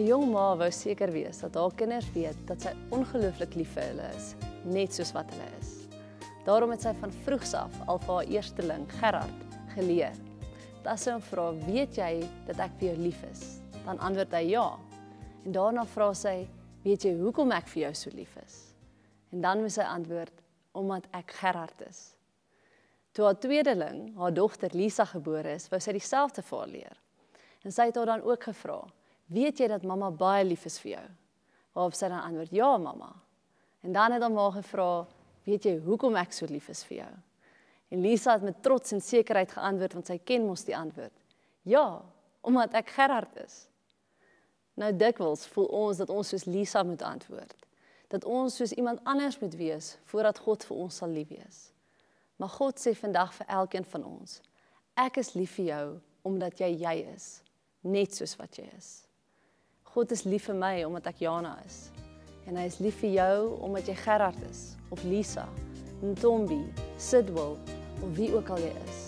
'n jong ma wou seker wees dat haar kinders weet dat sy ongelooflik lief vir hulle is, net soos wat hulle is. Daarom het sy van vroegs af al vir haar eersteling, Gerard, geleer. As sy hom vra, weet jy dat ek vir jou lief is? Dan antwoord hy ja. En daarna vra sy, weet jy hoekom ek vir jou so lief is? En dan moet sy antwoord, omdat ek Gerard is. Toe haar tweedeling, haar dogter Lisa gebore is, wou sy dieselfde vir haar leer. En sy het haar dan ook gevra, weet jy dat mamma baie lief is vir jou? Waarop sy dan antwoord, ja mamma. En dan het haar ma gevra, weet jy hoekom ek so lief is vir jou? En Lisa het met trots en sekerheid geantwoord, want sy ken mos die antwoord. Ja, omdat ek Gerard is. Nou dikwels voel ons dat ons soos Lisa moet antwoord. Dat ons soos iemand anders moet wees, voordat God vir ons sal lief wees. Maar God sê vandag vir elkeen van ons, ek is lief vir jou, omdat jy is, net soos wat jy is. God is lief vir my, omdat ek Jana is. En hy is lief vir jou, omdat jy Gerard is, of Lisa, Ntombi, Sidwell, of wie ook al jy is.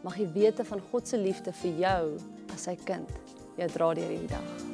Mag jy wete van God se liefde vir jou, as sy kind, jou dra deur hierdie dag.